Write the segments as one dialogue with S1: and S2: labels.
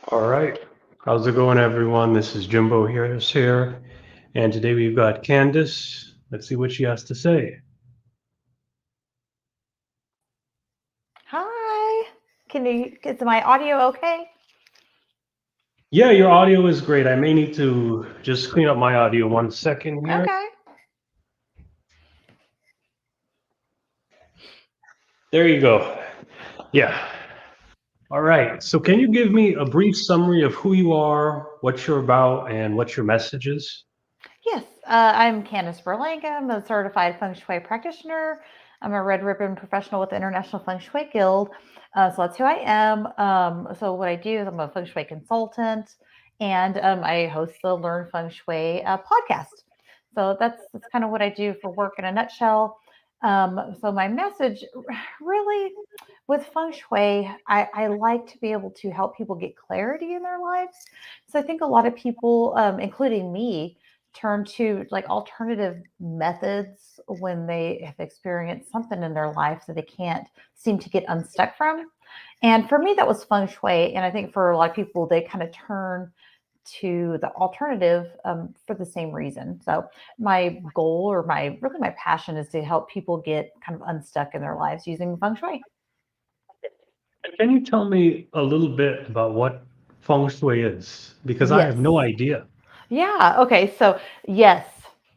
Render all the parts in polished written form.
S1: All right. How's it going, everyone? This is Jimbo here, and today we've got Candice. Let's see what she has to say.
S2: Hi. Is my audio okay?
S1: Yeah, your audio is great. I may need to just clean up my audio 1 second here.
S2: Okay.
S1: There you go. Yeah. All right. So, can you give me a brief summary of who you are, what you're about, and what your message is?
S2: Yes, I'm Candice Berlanga. I'm a certified Feng Shui practitioner. I'm a red ribbon professional with the International Feng Shui Guild. So that's who I am. So what I do is I'm a Feng Shui consultant, and I host the Learn Feng Shui podcast. So that's kind of what I do for work in a nutshell. So my message, really, with Feng Shui, I like to be able to help people get clarity in their lives. So I think a lot of people, including me, turn to like alternative methods when they have experienced something in their life that they can't seem to get unstuck from. And for me, that was feng shui. And I think for a lot of people, they kind of turn to the alternative for the same reason. So my goal or my passion is to help people get kind of unstuck in their lives using feng shui.
S1: And can you tell me a little bit about what feng shui is? Because I have
S2: Yes.
S1: no idea.
S2: Yeah. Okay. So, yes.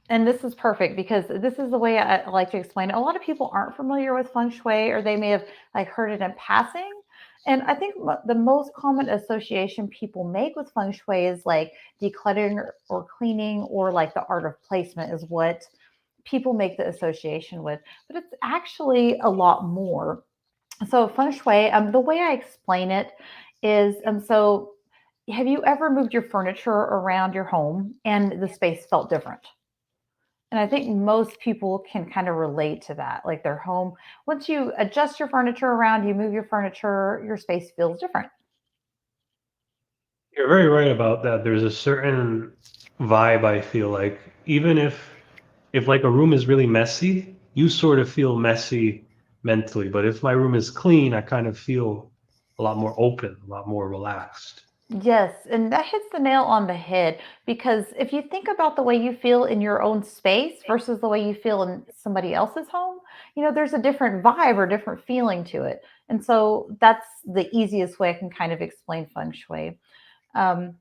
S2: And this is perfect because this is the way I like to explain it. A lot of people aren't familiar with feng shui or they may have like heard it in passing. And I think the most common association people make with feng shui is like decluttering or cleaning or like the art of placement is what people make the association with. But it's actually a lot more. So feng shui, the way I explain it is, so have you ever moved your furniture around your home and the space felt different? And I think most people can kind of relate to that. Like their home, once you adjust your furniture around, you move your furniture, your space feels different.
S1: You're very right about that. There's a certain vibe I feel like, even if like a room is really messy, you sort of feel messy mentally. But if my room is clean, I kind of feel a lot more open, a lot more relaxed.
S2: Yes, and that hits the nail on the head because if you think about the way you feel in your own space versus the way you feel in somebody else's home, there's a different vibe or different feeling to it. And so that's the easiest way I can kind of explain feng shui. Um,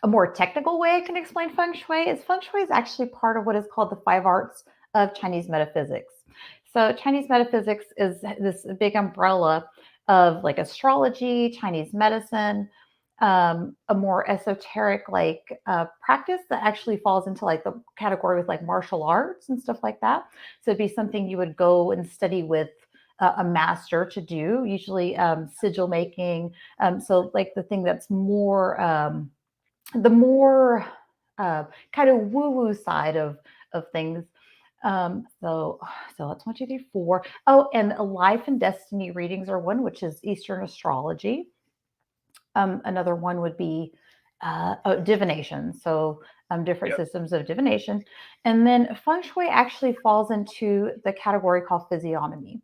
S2: a more technical way I can explain feng shui is actually part of what is called the five arts of Chinese metaphysics. So Chinese metaphysics is this big umbrella of like astrology, Chinese medicine, a more esoteric like practice that actually falls into like the category with like martial arts and stuff like that. So it'd be something you would go and study with a master to do, usually sigil making. So like the thing that's more the more kind of woo woo side of things. So that's 1, 2, 3, 4. Oh, and life and destiny readings are one, which is Eastern astrology. Another one would be divination. So different
S1: Yeah.
S2: systems of divination. And then feng shui actually falls into the category called physiognomy.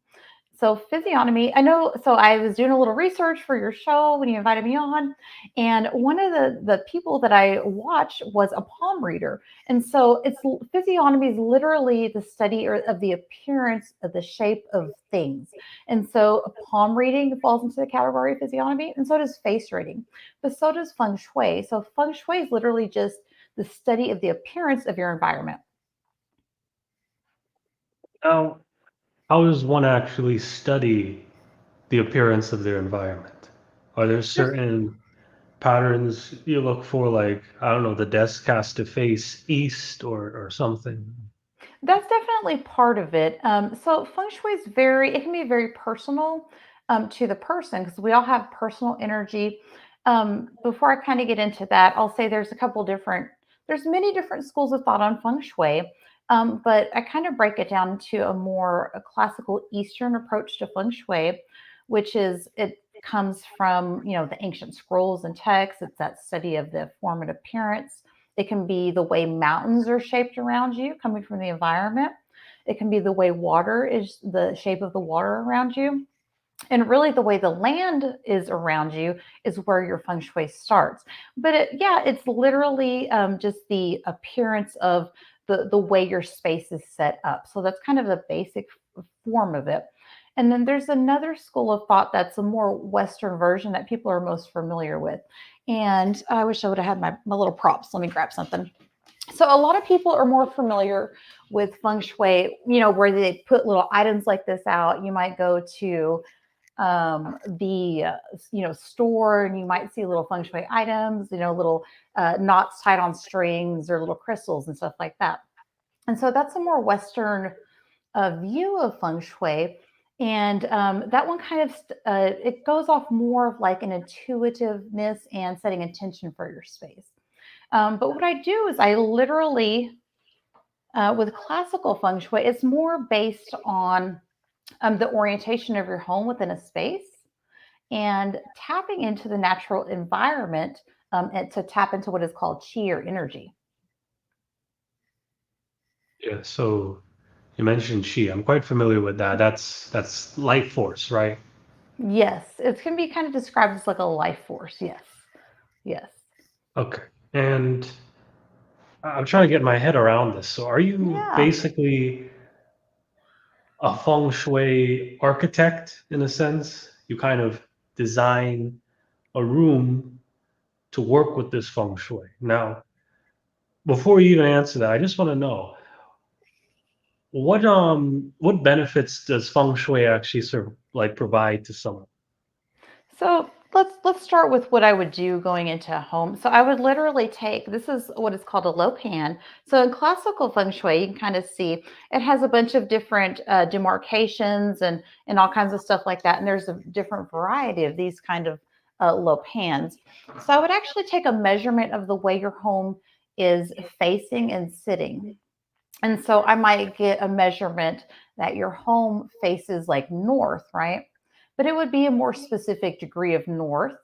S2: So physiognomy, I know. So I was doing a little research for your show when you invited me on, and one of the people that I watched was a palm reader, and so it's physiognomy is literally the study of the appearance of the shape of things, and so a palm reading falls into the category of physiognomy, and so does face reading, but so does feng shui. So feng shui is literally just the study of the appearance of your environment.
S1: Now, how does one actually study the appearance of their environment? Are there
S2: There's
S1: certain patterns you look for, like, I don't know, the desk has to face east or something?
S2: That's definitely part of it. So feng shui is it can be very personal to the person because we all have personal energy. Before I kind of get into that, I'll say there's many different schools of thought on feng shui. But I kind of break it down to a classical Eastern approach to feng shui, which is it comes from, the ancient scrolls and texts. It's that study of the form and appearance. It can be the way mountains are shaped around you, coming from the environment. It can be the way water is the shape of the water around you. And really, the way the land is around you is where your feng shui starts. But it's literally just the appearance of the way your space is set up. So that's kind of the basic form of it. And then there's another school of thought that's a more Western version that people are most familiar with. And I wish I would have had my little props. Let me grab something. So a lot of people are more familiar with feng shui, where they put little items like this out. You might go to the store, and you might see little feng shui items, little knots tied on strings or little crystals and stuff like that. And so that's a more Western view of feng shui. And that one kind of it goes off more of like an intuitiveness and setting intention for your space. But what I do is I literally, with classical feng shui, it's more based on the orientation of your home within a space and tapping into the natural environment, and to tap into what is called chi or energy.
S1: Yeah, so you mentioned chi. I'm quite familiar with that. That's life force, right?
S2: Yes, it can be kind of described as like a life force. Yes, yes.
S1: Okay. And I'm trying to get my head around this. So are you
S2: Yeah.
S1: basically a feng shui architect in a sense? You kind of design a room to work with this feng shui. Now, before you even answer that, I just want to know what benefits does feng shui actually provide to someone?
S2: So let's start with what I would do going into a home. So I would literally take, this is what is called a low pan. So in classical feng shui, you can kind of see it has a bunch of different demarcations and all kinds of stuff like that. And there's a different variety of these kind of low pans. So I would actually take a measurement of the way your home is facing and sitting. And so I might get a measurement that your home faces like north, right? But it would be a more specific degree of north.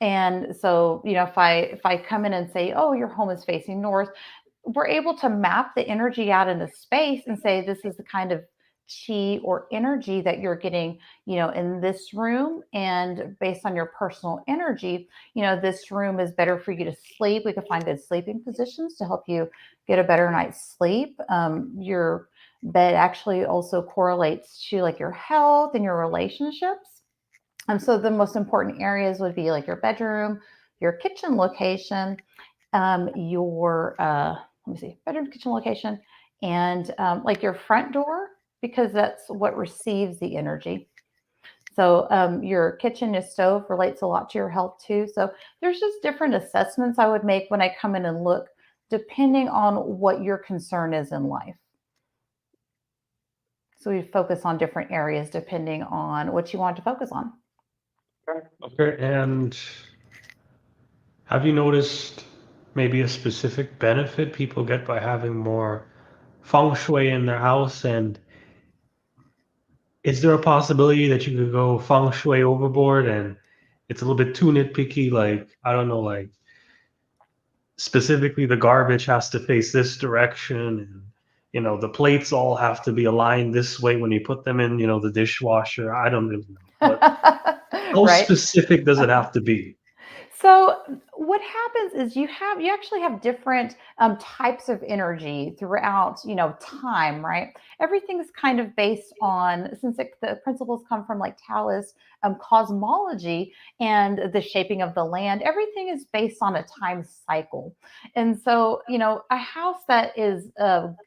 S2: And so, if I come in and say, "Oh, your home is facing north," we're able to map the energy out into space and say this is the kind of chi or energy that you're getting, in this room. And based on your personal energy, this room is better for you to sleep. We can find good sleeping positions to help you get a better night's sleep. Your bed actually also correlates to like your health and your relationships. And so the most important areas would be like your bedroom, your kitchen location, your let me see, bedroom, kitchen location, and like your front door, because that's what receives the energy. So your kitchen, your stove relates a lot to your health too. So there's just different assessments I would make when I come in and look, depending on what your concern is in life. So we focus on different areas depending on what you want to focus on.
S1: Okay, and have you noticed maybe a specific benefit people get by having more feng shui in their house? And is there a possibility that you could go feng shui overboard and it's a little bit too nitpicky? Like, I don't know, like specifically the garbage has to face this direction and the plates all have to be aligned this way when you put them in, the dishwasher. I don't really know. But how
S2: Right.
S1: specific does it have to be?
S2: So what happens is you actually have different types of energy throughout time, right? Everything's kind of based on, since the principles come from like Taoist cosmology and the shaping of the land. Everything is based on a time cycle, and so a house that is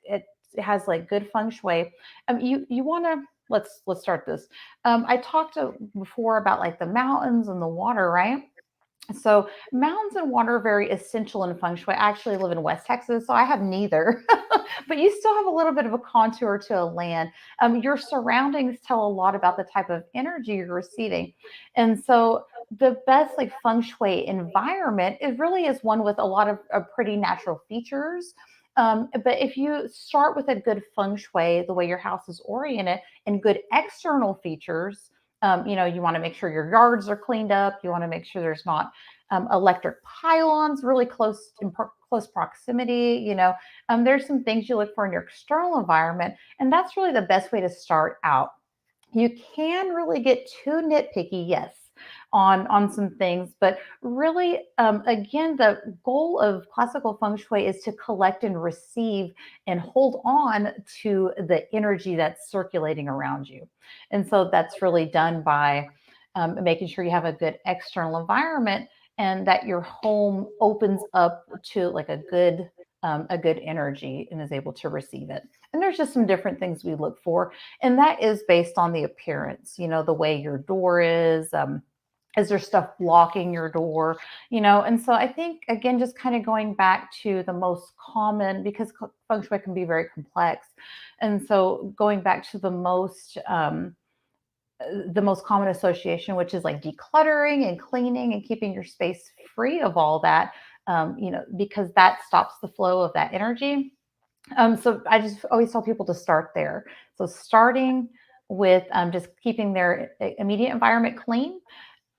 S2: it has like good feng shui. You want to, let's start this. I talked before about like the mountains and the water, right? So mountains and water are very essential in feng shui. I actually live in West Texas, so I have neither, but you still have a little bit of a contour to a land. Your surroundings tell a lot about the type of energy you're receiving. And so the best like feng shui environment, it really is one with a lot of pretty natural features. But if you start with a good feng shui, the way your house is oriented, and good external features, you want to make sure your yards are cleaned up. You want to make sure there's not electric pylons really close proximity. There's some things you look for in your external environment, and that's really the best way to start out. You can really get too nitpicky, yes, on some things, but really, again, the goal of classical feng shui is to collect and receive and hold on to the energy that's circulating around you. And so that's really done by making sure you have a good external environment and that your home opens up to like a good energy and is able to receive it. And there's just some different things we look for, and that is based on the appearance, the way your door is there stuff blocking your door, and so I think, again, just kind of going back to the most common, because feng shui can be very complex, and so going back to the most common association, which is like decluttering and cleaning and keeping your space free of all that, because that stops the flow of that energy. So I just always tell people to start there. So starting with just keeping their immediate environment clean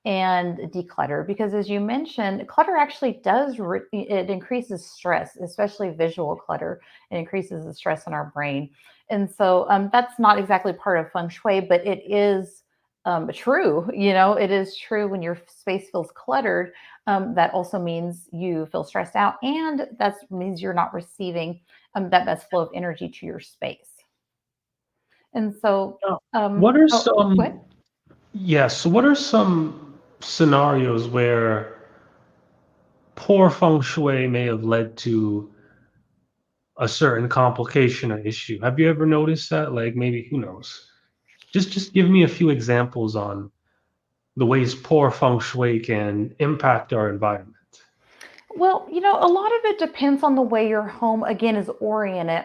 S2: and declutter, because as you mentioned, clutter actually it increases stress, especially visual clutter. It increases the stress in our brain. And so that's not exactly part of feng shui, but it is true. It is true. When your space feels cluttered, that also means you feel stressed out, and that means you're not receiving that best flow of energy to your space. And so,
S1: Now, what are
S2: oh, go ahead.
S1: some, yes, so what are some scenarios where poor feng shui may have led to a certain complication or issue? Have you ever noticed that? Like maybe, who knows? Just give me a few examples on the ways poor feng shui can impact our environment.
S2: Well, a lot of it depends on the way your home, again, is oriented.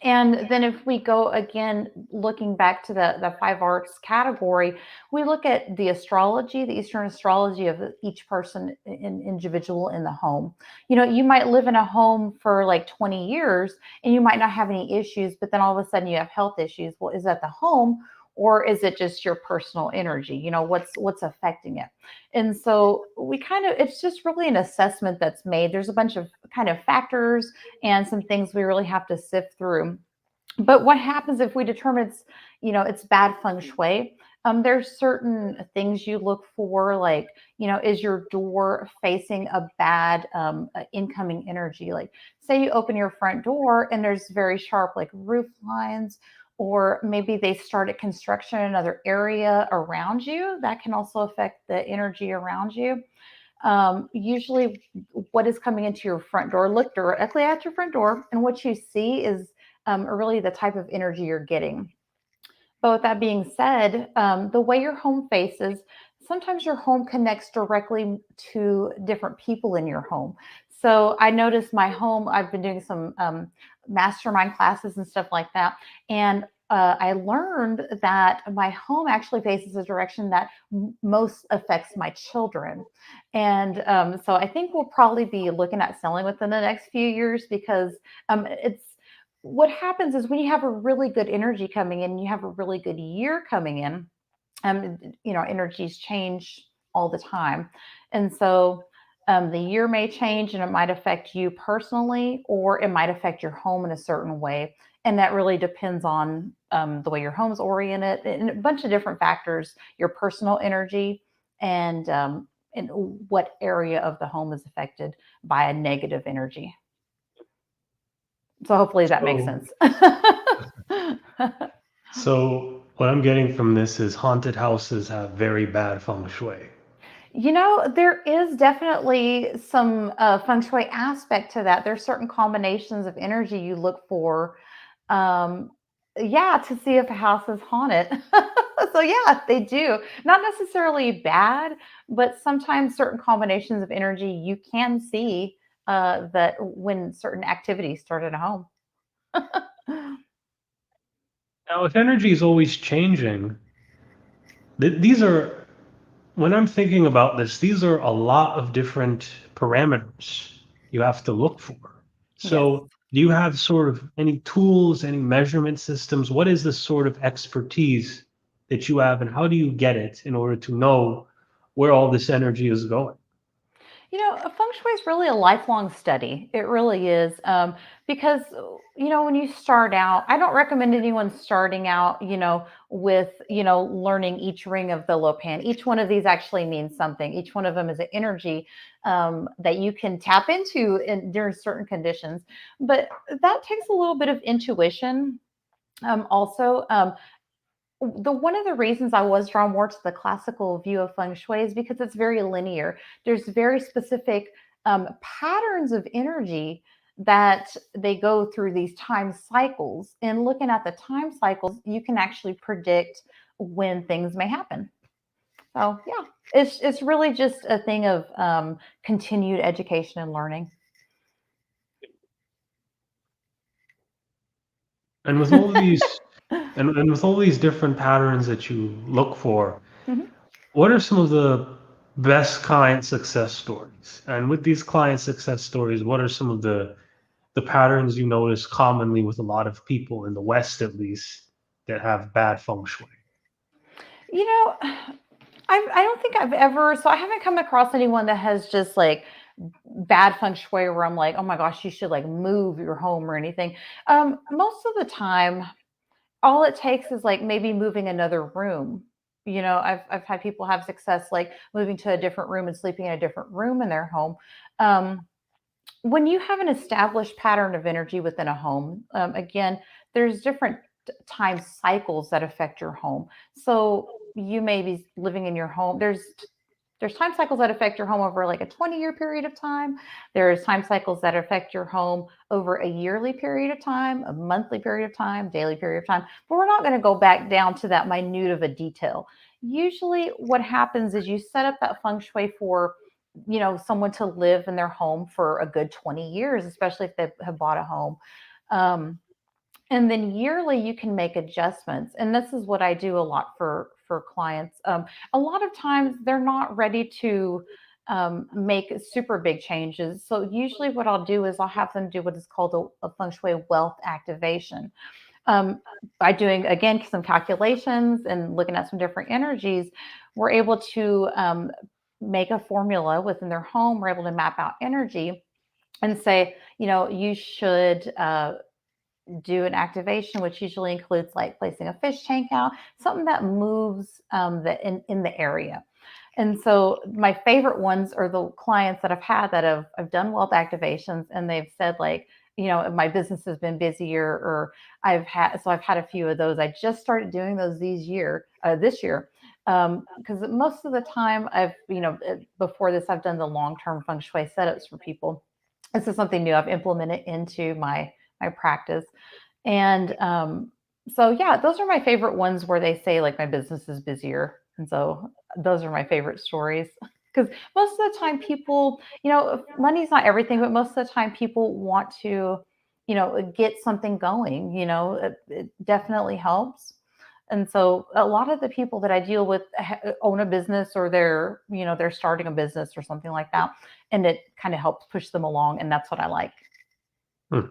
S2: And then if we go again, looking back to the five arts category, we look at the astrology, the Eastern astrology of each person individual in the home. You might live in a home for like 20 years and you might not have any issues, but then all of a sudden you have health issues. Well, is that the home, or is it just your personal energy? What's affecting it? And so it's just really an assessment that's made. There's a bunch of kind of factors and some things we really have to sift through. But what happens if we determine it's bad feng shui? There's certain things you look for, like, is your door facing a bad incoming energy? Like, say you open your front door and there's very sharp like roof lines, or maybe they started construction in another area around you. That can also affect the energy around you. Usually, what is coming into your front door, look directly at your front door, and what you see is really the type of energy you're getting. But with that being said, the way your home faces, sometimes your home connects directly to different people in your home. So I noticed my home, I've been doing some mastermind classes and stuff like that. And I learned that my home actually faces a direction that most affects my children. And so I think we'll probably be looking at selling within the next few years, because it's what happens is when you have a really good energy coming in, you have a really good year coming in, energies change all the time. And so the year may change and it might affect you personally, or it might affect your home in a certain way. And that really depends on the way your home's oriented and a bunch of different factors, your personal energy, and what area of the home is affected by a negative energy. So hopefully that makes
S1: So,
S2: sense.
S1: so what I'm getting from this is haunted houses have very bad feng shui.
S2: There is definitely some feng shui aspect to that. There's certain combinations of energy you look for, um, yeah, to see if a house is haunted. So yeah, they do. Not necessarily bad, but sometimes certain combinations of energy you can see that when certain activities start in a home.
S1: Now, if energy is always changing, these are, when I'm thinking about this, these are a lot of different parameters you have to look for.
S2: Yes.
S1: So, do you have sort of any tools, any measurement systems? What is the sort of expertise that you have, and how do you get it in order to know where all this energy is going?
S2: Feng Shui is really a lifelong study. It really is. Because, when you start out, I don't recommend anyone starting out, with, learning each ring of the Lopan. Each one of these actually means something. Each one of them is an energy that you can tap into during certain conditions. But that takes a little bit of intuition. Also, one of the reasons I was drawn more to the classical view of feng shui is because it's very linear. There's very specific patterns of energy that they go through these time cycles. And looking at the time cycles, you can actually predict when things may happen. So yeah, it's really just a thing of continued education and learning.
S1: And with all these and with all these different patterns that you look for,
S2: Mhm.
S1: what are some of the best client success stories? And with these client success stories, what are some of the patterns you notice commonly with a lot of people in the West, at least, that have bad feng shui?
S2: You know, I don't think I've ever, so I haven't come across anyone that has just like bad feng shui where I'm like, oh my gosh, you should like move your home or anything. Most of the time, all it takes is like maybe moving another room. I've had people have success like moving to a different room and sleeping in a different room in their home. Um, when you have an established pattern of energy within a home, again, there's different time cycles that affect your home. So you may be living in your home. There's time cycles that affect your home over like a 20-year period of time. There's time cycles that affect your home over a yearly period of time, a monthly period of time, daily period of time. But we're not going to go back down to that minute of a detail. Usually what happens is you set up that feng shui for someone to live in their home for a good 20 years, especially if they have bought a home. Um, and then yearly you can make adjustments, and this is what I do a lot for clients. A lot of times they're not ready to make super big changes, so usually what I'll do is I'll have them do what is called a feng shui wealth activation. um, by doing again some calculations and looking at some different energies, we're able to make a formula within their home. We're able to map out energy and say, you should do an activation, which usually includes like placing a fish tank out, something that moves in the area. And so my favorite ones are the clients that I've had that I've done wealth activations, and they've said like, my business has been busier, or I've had a few of those. I just started doing those this year, because most of the time before this, I've done the long-term feng shui setups for people. This is something new I've implemented into my practice. And so, yeah, those are my favorite ones where they say, like, my business is busier. And so those are my favorite stories. Because most of the time, people, money's not everything, but most of the time, people want to, get something going. It definitely helps. And so, a lot of the people that I deal with own a business, or they're starting a business or something like that. And it kind of helps push them along. And that's what I like.
S1: Hmm.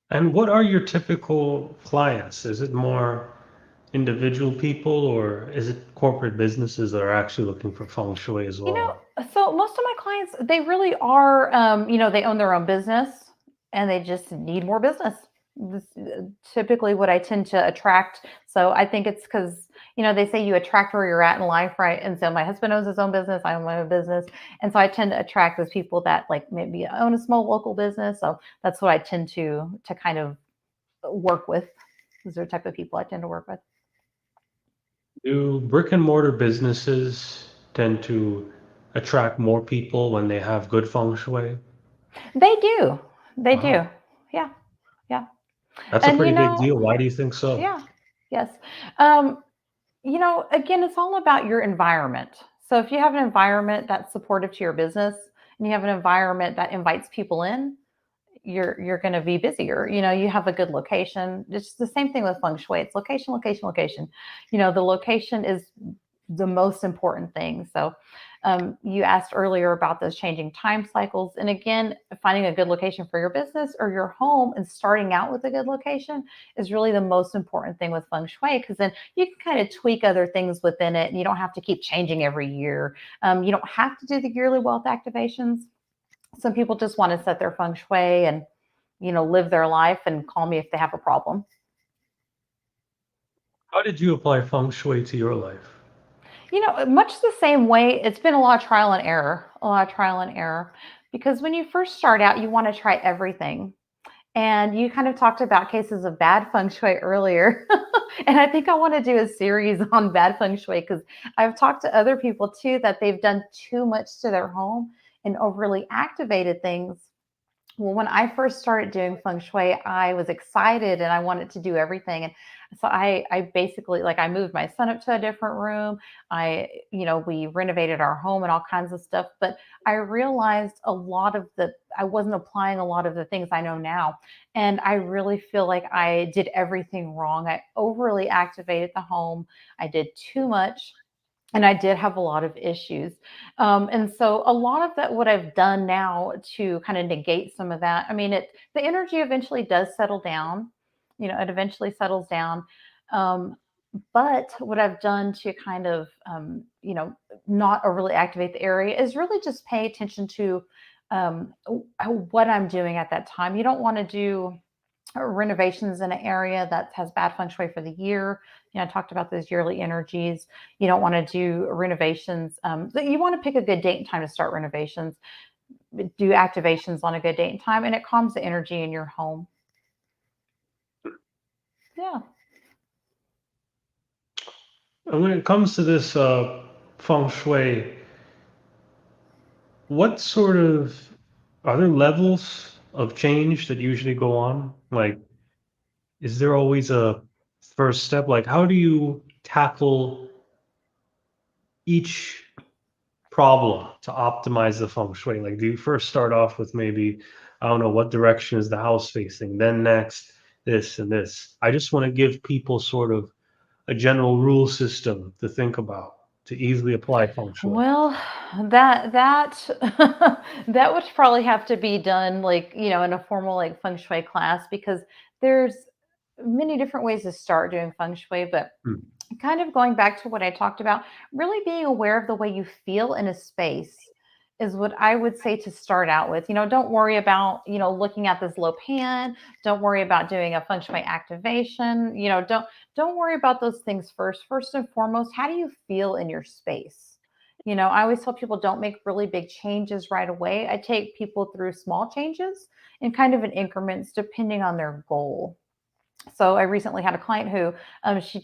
S1: And what are your typical clients? Is it more individual people, or is it corporate businesses that are actually looking for feng shui as well?
S2: So most of my clients, they really are, they own their own business and they just need more business. This typically what I tend to attract. So I think it's because, they say you attract where you're at in life, right? And so my husband owns his own business, I own my own business. And so I tend to attract those people that like maybe own a small local business. So that's what I tend to kind of work with. Those are the type of people I tend to work with.
S1: Do brick and mortar businesses tend to attract more people when they have good feng shui?
S2: They do. They do.
S1: Wow,
S2: Yeah. Yeah.
S1: that's a
S2: And,
S1: pretty big deal. Why do you think so?
S2: yeah. Yes. Um, again, it's all about your environment. So if you have an environment that's supportive to your business and you have an environment that invites people in, you're going to be busier. You have a good location. It's the same thing with feng shui. It's location, location, location. The location is the most important thing. So you asked earlier about those changing time cycles. And again, finding a good location for your business or your home and starting out with a good location is really the most important thing with Feng Shui, because then you can kind of tweak other things within it and you don't have to keep changing every year. You don't have to do the yearly wealth activations. Some people just want to set their Feng Shui and, live their life and call me if they have a problem.
S1: How did you apply feng shui to your life?
S2: Much the same way. It's been a lot of trial and error, a lot of trial and error, because when you first start out, you want to try everything. And you kind of talked about cases of bad feng shui earlier. And I think I want to do a series on bad feng shui, because I've talked to other people too that they've done too much to their home and overly activated things. Well, when I first started doing feng shui, I was excited and I wanted to do everything. And so I basically, like, I moved my son up to a different room. We renovated our home and all kinds of stuff. But I realized I wasn't applying a lot of the things I know now. And I really feel like I did everything wrong. I overly activated the home. I did too much. And I did have a lot of issues. And so a lot of that, what I've done now to kind of negate some of that, I mean, the energy eventually does settle down. It eventually settles down. Um, but what I've done to kind of, not overly activate the area is really just pay attention to what I'm doing at that time. You don't want to do renovations in an area that has bad feng shui for the year. I talked about those yearly energies. You don't want to do renovations. You want to pick a good date and time to start renovations. Do activations on a good date and time, and it calms the energy in your home. Yeah.
S1: And when it comes to this feng shui, what sort of are there levels of change that usually go on? Like, is there always a first step? Like, how do you tackle each problem to optimize the feng shui? Like, do you first start off with maybe, I don't know, what direction is the house facing? Then next, this and this. I just want to give people sort of a general rule system to think about to easily apply feng shui.
S2: Well, that that would probably have to be done, like, in a formal, like, feng shui class, because there's many different ways to start doing feng shui. But
S1: Hmm.
S2: kind of going back to what I talked about, really being aware of the way you feel in a space is what I would say to start out with. Don't worry about, looking at this low pan. Don't worry about doing a feng shui activation. Don't worry about those things first. First and foremost, how do you feel in your space? I always tell people, don't make really big changes right away. I take people through small changes and kind of in increments depending on their goal. So I recently had a client who she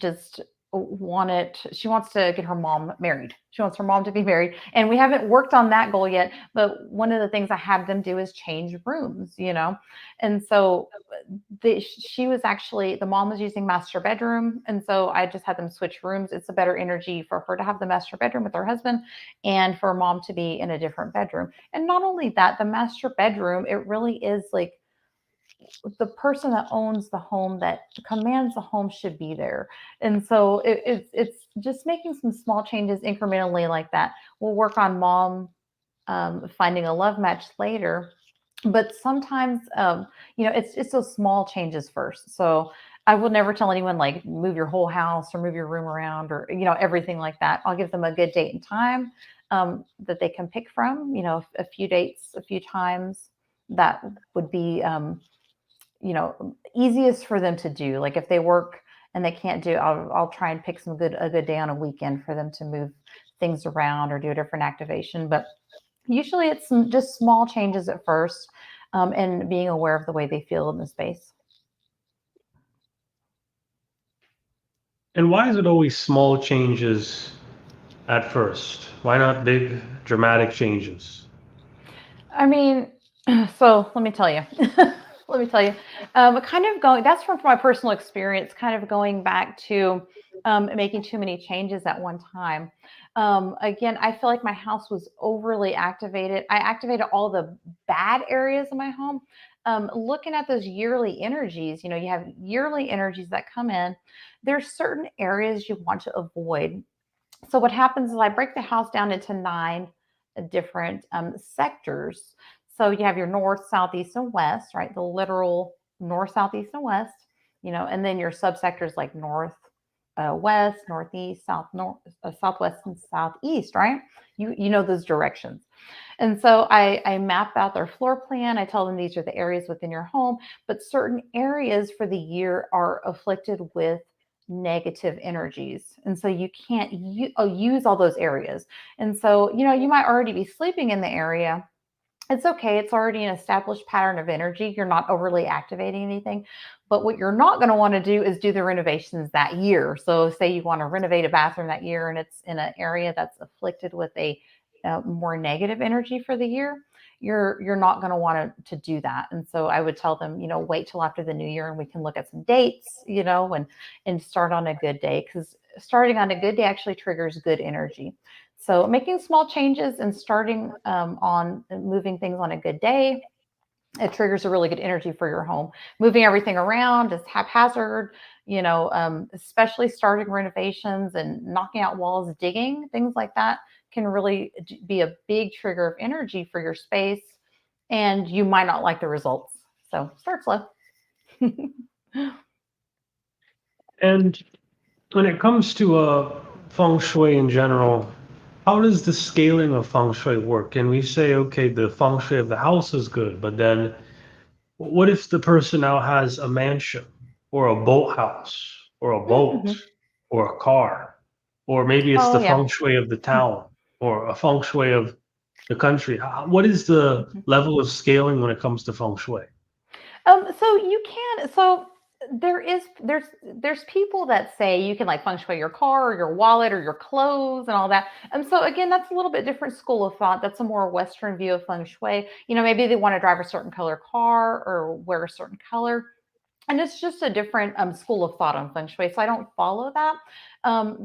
S2: wants to get her mom married. She wants her mom to be married. And we haven't worked on that goal yet. But one of the things I had them do is change rooms. And so the mom was using master bedroom. And so I just had them switch rooms. It's a better energy for her to have the master bedroom with her husband and for mom to be in a different bedroom. And not only that, the master bedroom, it really is like, the person that owns the home, that commands the home, should be there. And so it's just making some small changes incrementally like that. We'll work on mom finding a love match later. But sometimes, it's those small changes first. So I will never tell anyone, like, move your whole house or move your room around or, everything like that. I'll give them a good date and time that they can pick from, a few dates, a few times that would be easiest for them to do. Like, if they work and they can't do, I'll try and pick a good day on a weekend for them to move things around or do a different activation. But usually it's just small changes at first, and being aware of the way they feel in the space.
S1: And why is it always small changes at first? Why not big dramatic changes?
S2: I mean, so let me tell you. Let me tell you. That's from my personal experience, kind of going back to making too many changes at one time. Again, I feel like my house was overly activated. I activated all the bad areas of my home. Looking at those yearly energies, you have yearly energies that come in. There's certain areas you want to avoid. So what happens is I break the house down into 9 different sectors. So you have your north, south, east, and west, right? The literal north, south, east, and west, and then your subsectors like north, west, northeast, southwest, and southeast, right? You know those directions. And so I map out their floor plan. I tell them these are the areas within your home, but certain areas for the year are afflicted with negative energies. And so you can't use all those areas. And so, you might already be sleeping in the area. It's okay. It's already an established pattern of energy. You're not overly activating anything. But what you're not going to want to do is do the renovations that year. So, say you want to renovate a bathroom that year and it's in an area that's afflicted with a more negative energy for the year. You're not going to want to do that. And so I would tell them, wait till after the new year and we can look at some dates, and start on a good day, because starting on a good day actually triggers good energy. So making small changes and starting on moving things on a good day, it triggers a really good energy for your home. Moving everything around is haphazard, especially starting renovations and knocking out walls, digging, things like that can really be a big trigger of energy for your space, and you might not like the results. So start slow.
S1: And when it comes to feng shui in general, how does the scaling of feng shui work? Can we say, okay, the feng shui of the house is good, but then what if the person now has a mansion or a boathouse or a boat
S2: Mhm.
S1: or a car? Or maybe it's
S2: Oh
S1: the
S2: yeah.
S1: feng shui of the town or a feng shui of the country. What is the
S2: Mhm.
S1: level of scaling when it comes to feng shui?
S2: So you can so there's people that say you can like feng shui your car or your wallet or your clothes and all that. So again, that's a little bit different school of thought. That's a more Western view of feng shui. Maybe they want to drive a certain color car or wear a certain color. And it's just a different school of thought on feng shui. So I don't follow that,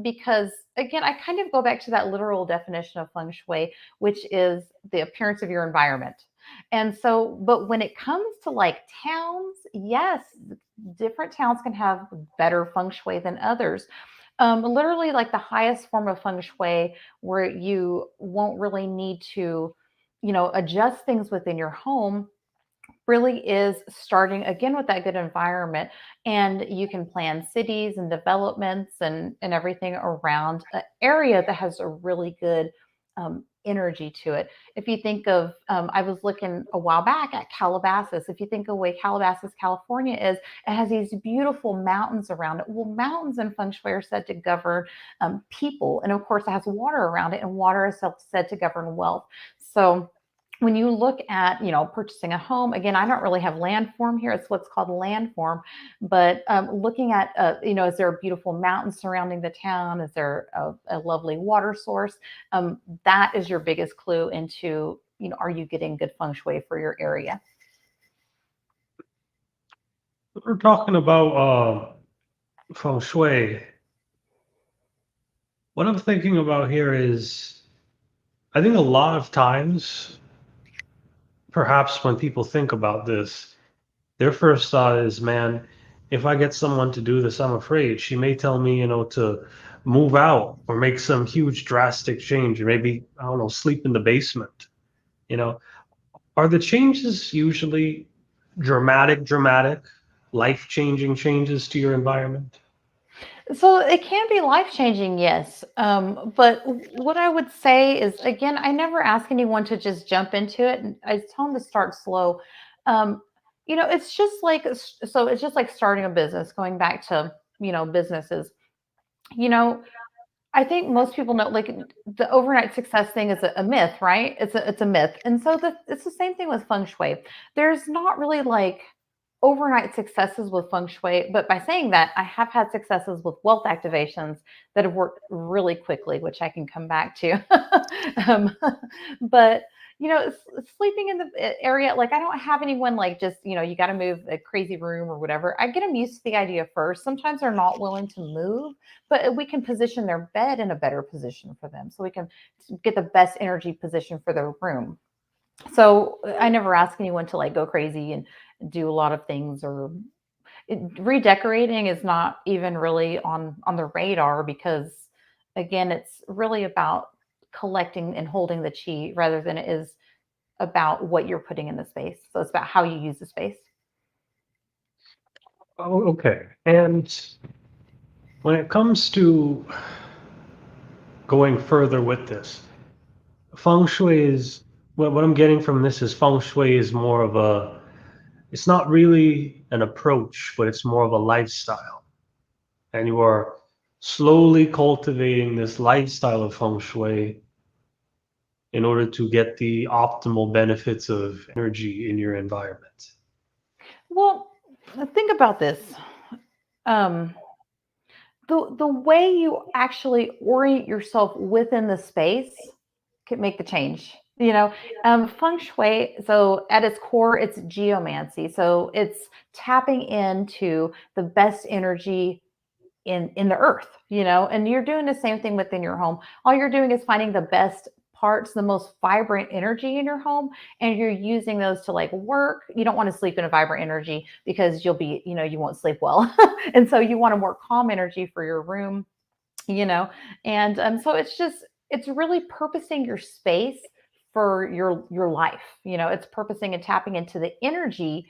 S2: because, again, I kind of go back to that literal definition of feng shui, which is the appearance of your environment. And so, but when it comes to like towns, yes, different towns can have better feng shui than others. Literally, like the highest form of feng shui, where you won't really need to, adjust things within your home, really is starting again with that good environment, and you can plan cities and developments and everything around an area that has a really good energy to it. If you think of, I was looking a while back at Calabasas. If you think of the way Calabasas, California is, it has these beautiful mountains around it. Well, mountains in feng shui are said to govern people, and of course it has water around it, and water is said to govern wealth. So when you look at, purchasing a home, again, I don't really have land form here. It's what's called land form. But looking at, is there a beautiful mountain surrounding the town? Is there a lovely water source? That is your biggest clue into, are you getting good feng shui for your area?
S1: We're talking about feng shui. What I'm thinking about here is, I think a lot of times, perhaps when people think about this, their first thought is, man, if I get someone to do this, I'm afraid she may tell me, to move out or make some huge drastic change, or maybe, I don't know, sleep in the basement. You know, are the changes usually dramatic, life-changing changes to your environment?
S2: So it can be life changing, yes. But what I would say is, again, I never ask anyone to just jump into it. And I tell them to start slow. Um, it's just like, it's just like starting a business, going back to, businesses. You know, I think most people know, like, the overnight success thing is a myth, right? It's a myth. And so it's the same thing with feng shui. There's not really like overnight successes with feng shui, but by saying that, I have had successes with wealth activations that have worked really quickly, which I can come back to. um, but sleeping in the area, like, I don't have anyone like, just, you got to move a crazy room or whatever. I get them used to the idea first. Sometimes they're not willing to move, but we can position their bed in a better position for them, so we can get the best energy position for their room. So I never ask anyone to like go crazy and do a lot of things, or redecorating is not even really on the radar, because again, it's really about collecting and holding the chi rather than it is about what you're putting in the space. So it's about how you use the space.
S1: Oh, okay. And when it comes to going further with this, feng shui is what I'm getting from this is feng shui is more of a, it's not really an approach, but it's more of a lifestyle. And you are slowly cultivating this lifestyle of feng shui in order to get the optimal benefits of energy in your environment.
S2: Well, think about this. Um, the way you actually orient yourself within the space can make the change. Feng shui. So at its core, it's geomancy. So it's tapping into the best energy in the earth, and you're doing the same thing within your home. All you're doing is finding the best parts, the most vibrant energy in your home, and you're using those to like work. You don't want to sleep in a vibrant energy because you won't sleep well. And so you want a more calm energy for your room, you know and so it's really purposing your space for your life. It's purposing and tapping into the energy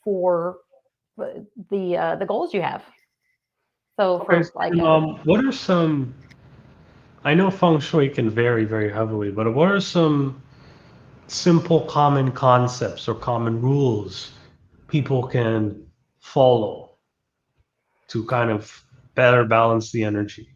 S2: for the goals you have. So
S1: Okay,
S2: for like
S1: and, what are some, I know feng shui can vary very heavily, but what are some simple common concepts or common rules people can follow to kind of better balance the energy?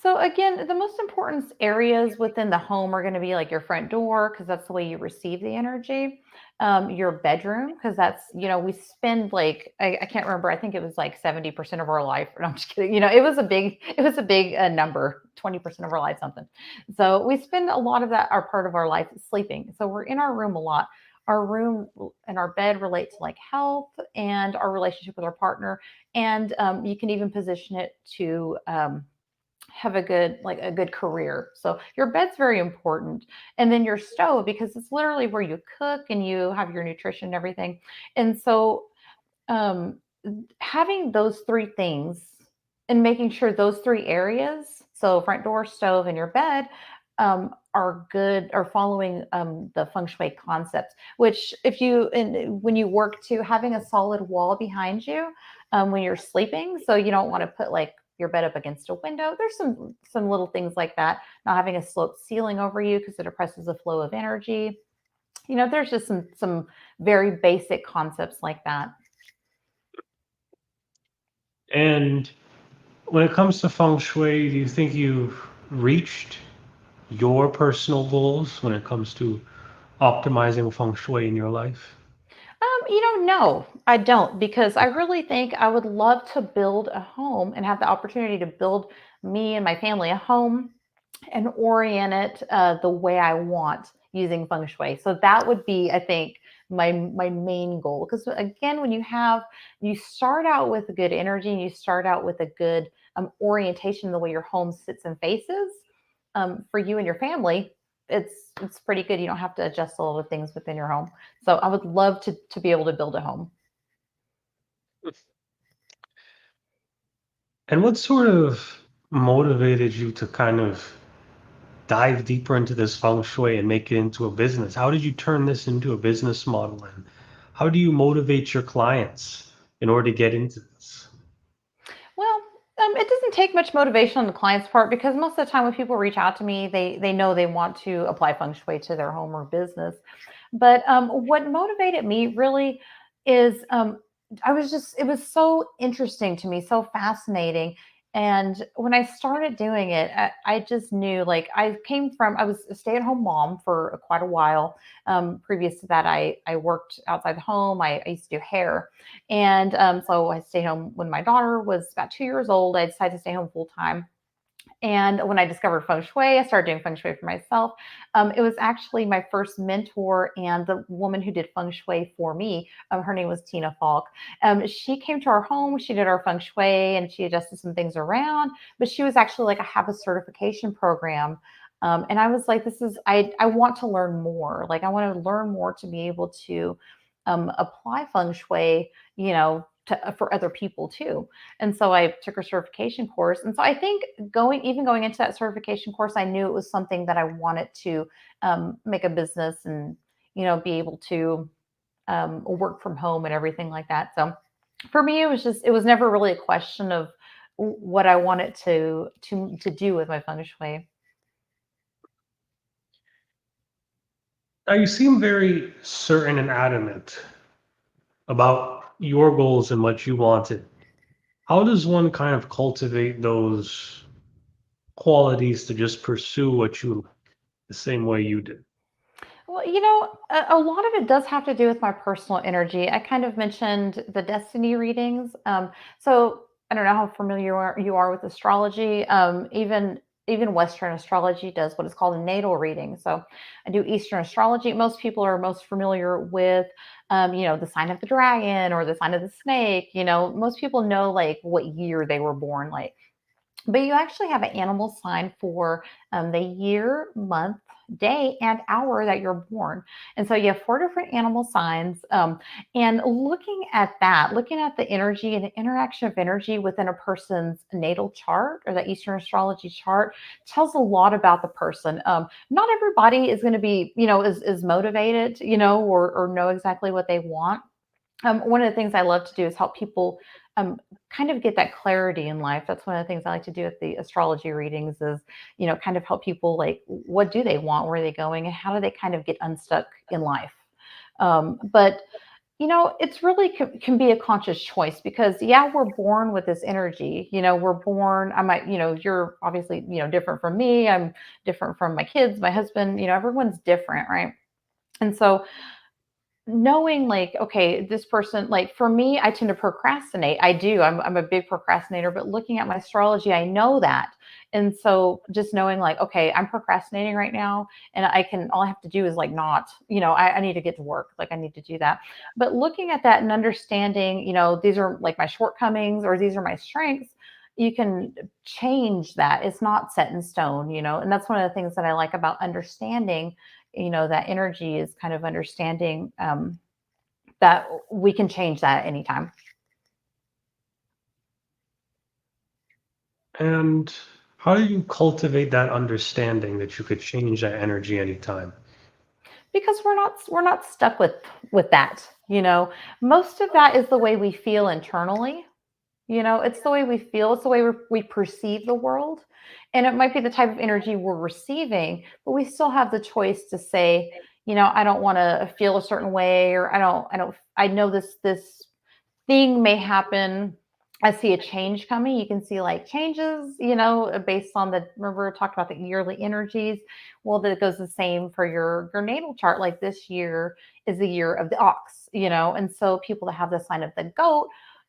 S2: So again, the most important areas within the home are going to be like your front door, because that's the way you receive the energy. Your bedroom, because that's, we spend like, I can't remember. I think it was like 70% of our life. No, I'm just kidding. It was a big number, 20% of our life, something. So we spend a lot of that, our part of our life sleeping. So we're in our room a lot. Our room and our bed relate to like health and our relationship with our partner. And you can even position it to, have a good career. So your bed's very important. And then your stove, because it's literally where you cook and you have your nutrition and everything. And so um, having those three things and making sure those three areas, so front door, stove, and your bed, are good, are following the feng shui concepts. Which, if you and when you work to having a solid wall behind you when you're sleeping, so you don't want to put like your bed up against a window. There's some little things like that. Not having a sloped ceiling over you because it depresses the flow of energy. There's just some very basic concepts like that.
S1: And when it comes to feng shui, do you think you've reached your personal goals when it comes to optimizing feng shui in your life?
S2: No, I don't, because I really think I would love to build a home and have the opportunity to build me and my family a home and orient it the way I want using feng shui. So that would be, I think, my main goal. Because again, when you start out with a good energy and you start out with a good orientation, the way your home sits and faces for you and your family, it's pretty good. You don't have to adjust all the things within your home. So I would love to be able to build a home.
S1: And what sort of motivated you to kind of dive deeper into this feng shui and make it into a business? How did you turn this into a business model? And how do you motivate your clients in order to get into this?
S2: Well, it doesn't take much motivation on the client's part, because most of the time when people reach out to me, they know they want to apply feng shui to their home or business. But what motivated me really is it was so interesting to me, so fascinating. And when I started doing it, I just knew, like, I was a stay at home mom for quite a while. Previous to that, I worked outside the home. I used to do hair. And so I stayed home when my daughter was about 2 years old. I decided to stay home full time. And when I discovered feng shui, I started doing feng shui for myself. It was actually my first mentor and the woman who did feng shui for me. Her name was Tina Falk. She came to our home. She did our feng shui and she adjusted some things around. But she was actually like, I have a certification program. And I was like, I want to learn more. Like, I want to learn more to be able to apply feng shui, for other people too. And so I took a certification course. And so I think going into that certification course, I knew it was something that I wanted to make a business and, be able to work from home and everything like that. So for me, it was never really a question of what I wanted to do with my feng shui.
S1: Now you seem very certain and adamant about your goals and what you wanted. How does one kind of cultivate those qualities to just pursue what you the same way you did?
S2: Well, a lot of it does have to do with my personal energy. I kind of mentioned the destiny readings. So I don't know how familiar you are with astrology. Even Western astrology does what is called a natal reading. So I do Eastern astrology. Most people are most familiar with, the sign of the dragon or the sign of the snake. Most people know like what year they were born, like, but you actually have an animal sign for the year, month, day, and hour that you're born. And so you have four different animal signs. And looking at the energy and the interaction of energy within a person's natal chart or the Eastern astrology chart tells a lot about the person. Not everybody is going to be, is motivated, or know exactly what they want. One of the things I love to do is help people kind of get that clarity in life. That's one of the things I like to do with the astrology readings is, kind of help people like, what do they want? Where are they going? And how do they kind of get unstuck in life? But it's really can be a conscious choice because yeah, we're born with this energy. We're born. I might, you're obviously, different from me. I'm different from my kids, my husband. Everyone's different, right? And so knowing like, okay, this person, like for me, I tend to procrastinate. I do. I'm a big procrastinator, but looking at my astrology, I know that. And so just knowing like, okay, I'm procrastinating right now and all I have to do is like not, I need to get to work. Like I need to do that. But looking at that and understanding, these are like my shortcomings or these are my strengths, you can change that. It's not set in stone, and that's one of the things that I like about understanding that energy is kind of understanding that we can change that anytime.
S1: And how do you cultivate that understanding that you could change that energy anytime?
S2: Because we're not stuck with that. Most of that is the way we feel internally. It's the way we feel, it's the way we perceive the world. And it might be the type of energy we're receiving, but we still have the choice to say, I don't want to feel a certain way, or I know this thing may happen. I see a change coming. You can see like changes, based on remember we talked about the yearly energies. Well, that goes the same for your natal chart. Like this year is the year of the ox, and so people that have the sign of the goat,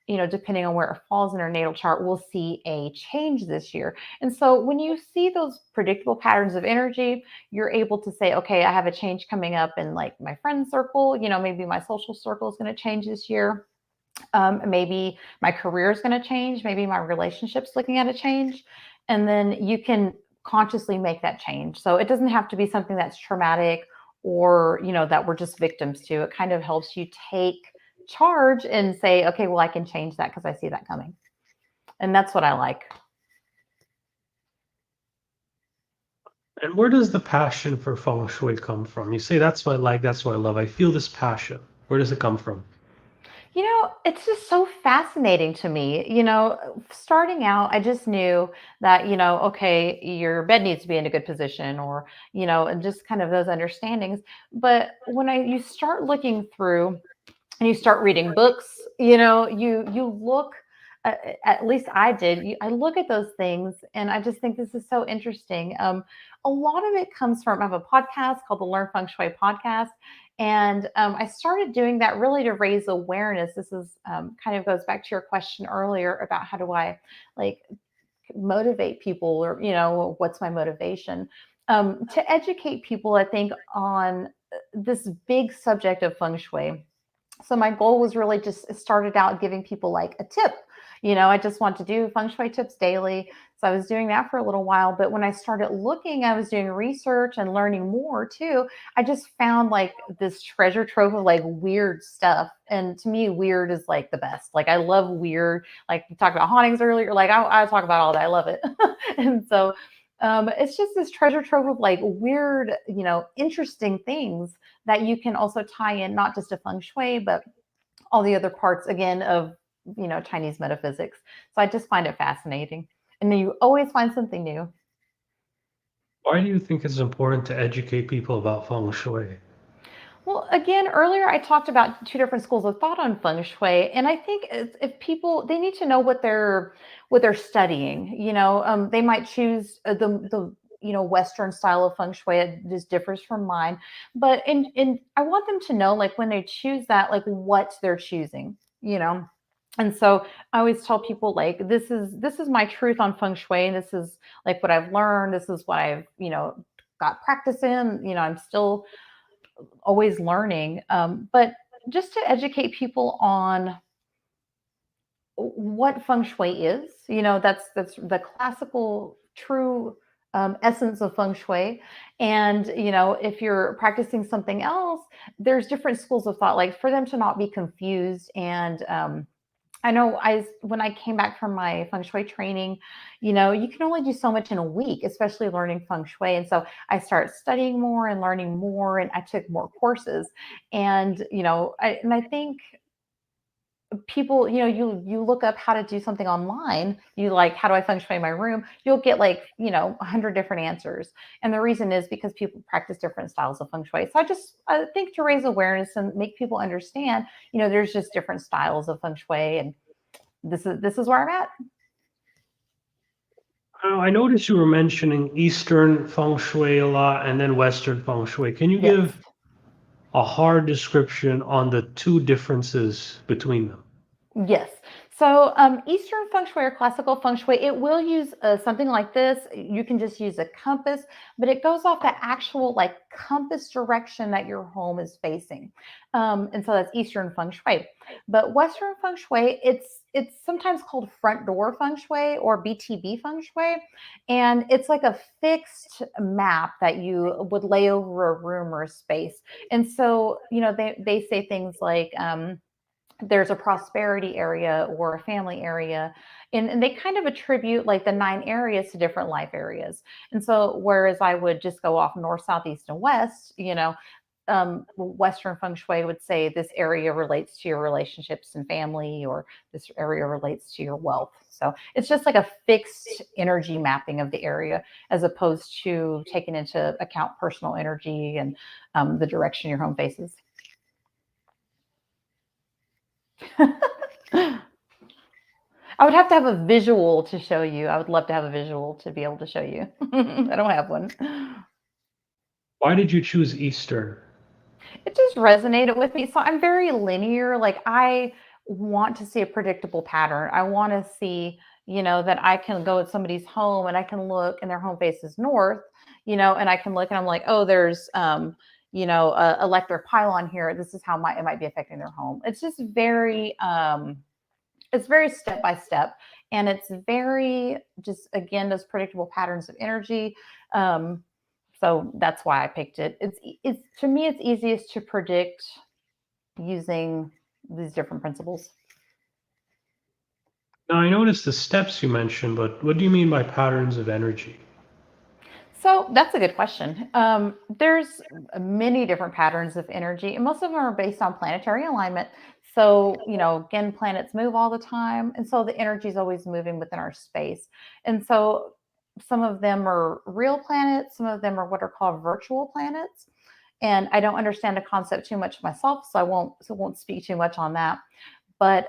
S2: depending on where it falls in their natal chart, will see a change this year. And so when you see those predictable patterns of energy, you're able to say, okay, I have a change coming up in like my friend circle, maybe my social circle is going to change this year. Maybe my career is going to change. Maybe my relationship's looking at a change. And then you can consciously make that change. So it doesn't have to be something that's traumatic or, that we're just victims to. It kind of helps you take charge and say, okay, well, I can change that because I see that coming. And that's what I like.
S1: And where does the passion for feng shui come from? You say that's what I like, that's what I love. I feel this passion. Where does it come from?
S2: It's just so fascinating to me. Starting out, I just knew that, okay, your bed needs to be in a good position or, and just kind of those understandings. But when you start looking through and you start reading books, you look, at least I did, I look at those things and I just think this is so interesting. A lot of it comes from, I have a podcast called the Learn Feng Shui Podcast. And I started doing that really to raise awareness. This is kind of goes back to your question earlier about how do I like motivate people or, what's my motivation? To educate people, I think, on this big subject of feng shui. So my goal was really just started out giving people like a tip. I just want to do feng shui tips daily. So I was doing that for a little while. But when I started looking, I was doing research and learning more too. I just found like this treasure trove of like weird stuff. And to me, weird is like the best. Like I love weird. Like we talked about hauntings earlier. Like I talk about all that. I love it. And so it's just this treasure trove of like weird, interesting things that you can also tie in not just to feng shui, but all the other parts again of Chinese metaphysics. So I just find it fascinating. And then you always find something new.
S1: Why do you think it's important to educate people about feng shui?
S2: Well, again, earlier I talked about two different schools of thought on feng shui, and I think if people they need to know what they're studying. They might choose the Western style of feng shui. It just differs from mine, but in I want them to know like when they choose that, like what they're choosing. And so I always tell people like this is my truth on feng shui, and this is like what I've learned. This is what I've got practice in. I'm still always learning. But just to educate people on what feng shui is, that's the classical true essence of feng shui. And if you're practicing something else, there's different schools of thought, like for them to not be confused. And I know when I came back from my feng shui training, you can only do so much in a week, especially learning feng shui. And so I started studying more and learning more, and I took more courses. And I think people, you look up how to do something online. You like, how do I feng shui my room? You'll get like 100 different answers, and the reason is because people practice different styles of feng shui. So I think to raise awareness and make people understand, there's just different styles of feng shui, and this is where I'm at.
S1: I noticed you were mentioning Eastern feng shui a lot and then Western feng shui. Can you
S2: Yes.
S1: give a hard description on the two differences between them?
S2: Yes. So Eastern feng shui or classical feng shui, it will use something like this. You can just use a compass, but it goes off the actual like compass direction that your home is facing. And so that's Eastern feng shui. But Western feng shui, it's sometimes called front door feng shui or BTB feng shui. And it's like a fixed map that you would lay over a room or a space. And so, they say things like, there's a prosperity area or a family area, and they kind of attribute like the 9 areas to different life areas. And so whereas I would just go off north, south, east, and west, Western feng shui would say this area relates to your relationships and family, or this area relates to your wealth. So it's just like a fixed energy mapping of the area, as opposed to taking into account personal energy and the direction your home faces. I would have to have a visual to show you. I would love to have a visual to be able to show you. I don't have one.
S1: Why did you choose Eastern?
S2: It just resonated with me. So I'm very linear. Like I want to see a predictable pattern. I want to see, that I can go at somebody's home and I can look and their home faces north, and I can look and I'm like, oh, there's a electric pylon here. This is how it might be affecting their home. It's just very step by step, and it's very just again those predictable patterns of energy. So that's why I picked it. It's to me it's easiest to predict using these different principles.
S1: Now, I noticed the steps you mentioned, but what do you mean by patterns of energy?
S2: So that's a good question. There's many different patterns of energy, and most of them are based on planetary alignment. So, again, planets move all the time. And so the energy is always moving within our space. And so some of them are real planets, some of them are what are called virtual planets. And I don't understand the concept too much myself, so I won't speak too much on that. But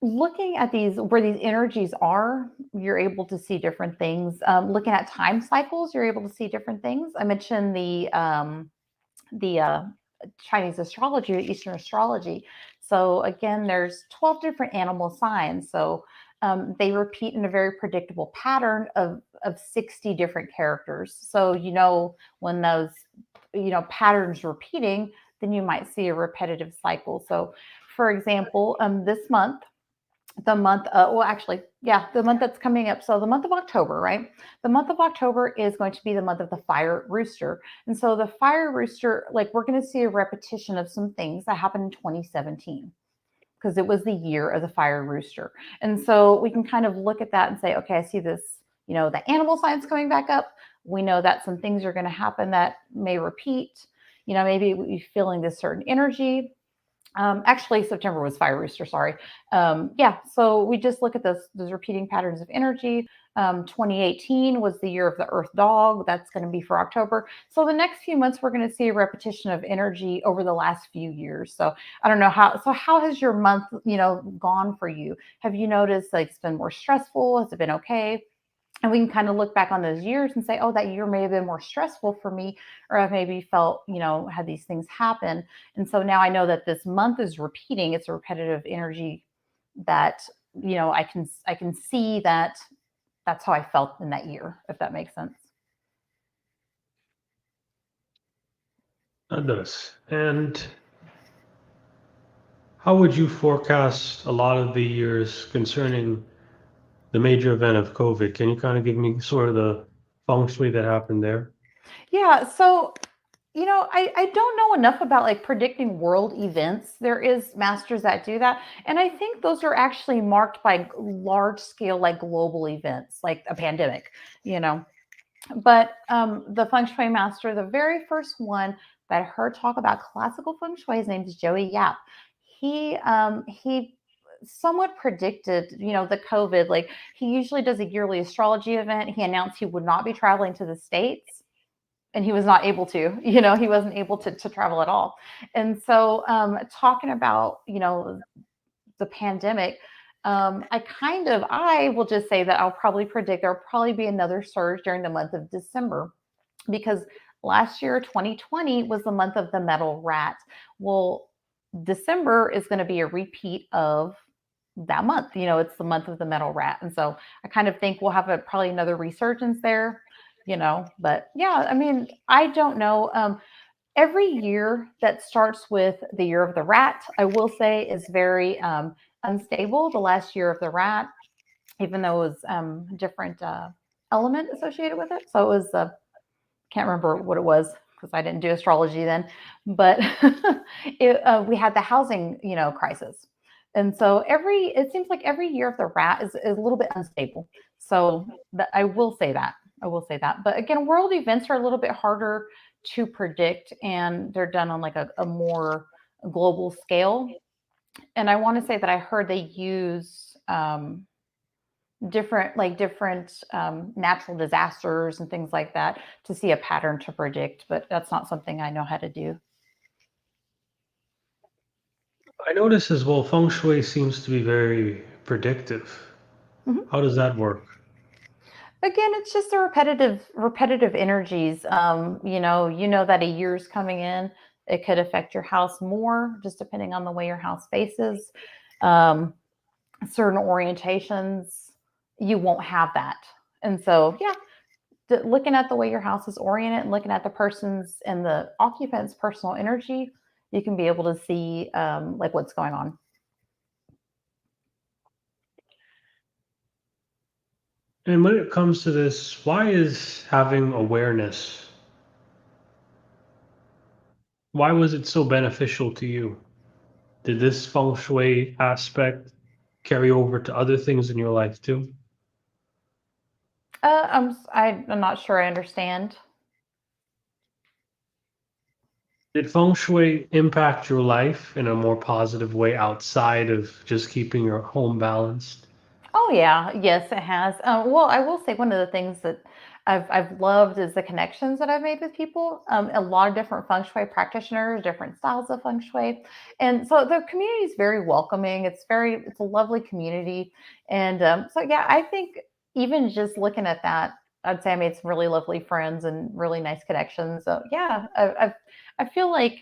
S2: looking at where these energies are, you're able to see different things. Looking at time cycles, you're able to see different things. I mentioned the Chinese astrology or Eastern astrology. So again, there's 12 different animal signs. So they repeat in a very predictable pattern of 60 different characters. So when those patterns repeating, then you might see a repetitive cycle. So for example, this month the month, the month that's coming up. So the month of October, right? The month of October is going to be the month of the fire rooster. And so the fire rooster, like we're going to see a repetition of some things that happened in 2017 because it was the year of the fire rooster. And so we can kind of look at that and say, okay, I see this, the animal signs coming back up. We know that some things are going to happen that may repeat. Maybe we're feeling this certain energy. Actually, September was fire rooster. Sorry. So we just look at those repeating patterns of energy. 2018 was the year of the earth dog. That's going to be for October. So the next few months, we're going to see a repetition of energy over the last few years. So I don't know how has your month, gone for you? Have you noticed like it's been more stressful? Has it been okay? And we can kind of look back on those years and say, oh, that year may have been more stressful for me, or I've maybe felt, had these things happen. And so now I know that this month is repeating. It's a repetitive energy that, I can see that that's how I felt in that year, if that makes sense.
S1: That does. And how would you forecast a lot of the years concerning the major event of COVID? Can you kind of give me sort of the feng shui that happened there?
S2: Yeah. So, I don't know enough about like predicting world events. There is masters that do that. And I think those are actually marked by large scale, like global events, like a pandemic, you know. But the feng shui master, the very first one that I heard talk about classical feng shui, his name is Joey Yap. He somewhat predicted, the COVID. Like he usually does a yearly astrology event. He announced he would not be traveling to the States, and he was not able to. He wasn't able to travel at all. And so, talking about, the pandemic, I will just say that I'll probably predict there'll probably be another surge during the month of December because last year, 2020, was the month of the metal rat. Well, December is going to be a repeat of that month. It's the month of the metal rat. And so I kind of think we'll have probably another resurgence there, but yeah, I mean, I don't know. Every year that starts with the year of the rat, I will say is very unstable. The last year of the rat, even though it was different element associated with it. So it was, can't remember what it was because I didn't do astrology then, but we had the housing, crisis. And so it seems like every year of the rat is a little bit unstable. So I will say that. But again, world events are a little bit harder to predict, and they're done on like a more global scale. And I want to say that I heard they use different natural disasters and things like that to see a pattern to predict, but that's not something I know how to do.
S1: I notice as well, feng shui seems to be very predictive.
S2: Mhm.
S1: How does that work?
S2: Again, it's just the repetitive energies. You know that a year's coming in. It could affect your house more, just depending on the way your house faces. Um, Certain orientations, you won't have that. And so, yeah, looking at the way your house is oriented and looking at the person's and the occupant's personal energy, you can be able to see like what's going on.
S1: And when it comes to this, why is having awareness, why was it so beneficial to you? Did this feng shui aspect carry over to other things in your life too?
S2: I'm not sure I understand.
S1: Did feng shui impact your life in a more positive way outside of just keeping your home balanced?
S2: Oh yeah, yes, it has. Well, I will say one of the things that I've loved is the connections that I've made with people. A lot of different feng shui practitioners, different styles of feng shui, and so the community is very welcoming. It's a lovely community, and so yeah, I think even just looking at that, I'd say I made some really lovely friends and really nice connections. So yeah, I feel like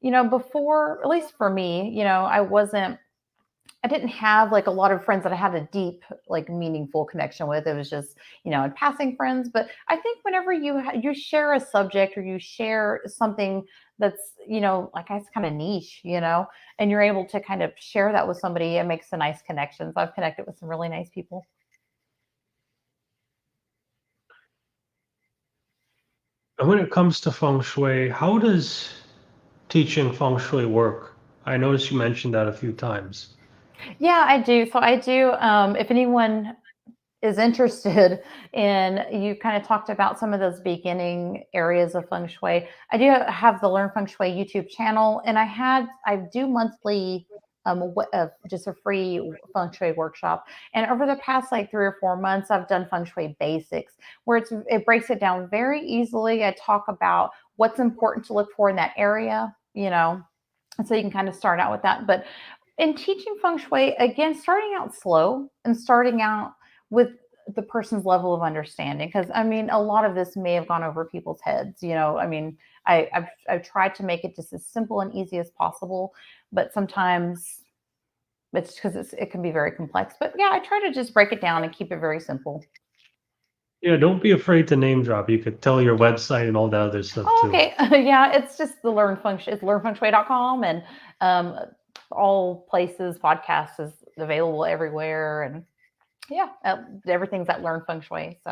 S2: before, at least for me, I wasn't I didn't have like a lot of friends that I had a deep, like meaningful connection with. It was just, in passing friends. But I think whenever you share a subject or you share something that's, like I kind of niche, and you're able to kind of share that with somebody, it makes a nice connection. So I've connected with some really nice people.
S1: And when it comes to feng shui, how does teaching feng shui work? I noticed you mentioned that a few times.
S2: Yeah, I do. So I do. If anyone is interested in, you kind of talked about some of those beginning areas of feng shui. I do have the Learn Feng Shui YouTube channel, and I do monthly just a free feng shui workshop. And over the past like 3 or 4 months, I've done feng shui basics, where it breaks it down very easily. I talk about what's important to look for in that area, and so you can kind of start out with that. But in teaching feng shui, again, starting out slow and starting out with the person's level of understanding, because I mean a lot of this may have gone over people's heads. I mean, I've tried to make it just as simple and easy as possible, but sometimes it's because it can be very complex. But yeah, I try to just break it down and keep it very simple.
S1: Yeah, don't be afraid to name drop. You could tell your website and all that other stuff
S2: Oh,
S1: too.
S2: okay. Yeah, it's just the Learn Feng Shui. It's learnfengshui.com, and um, all places, podcasts is available everywhere, and yeah, everything's at Learn Feng Shui. So.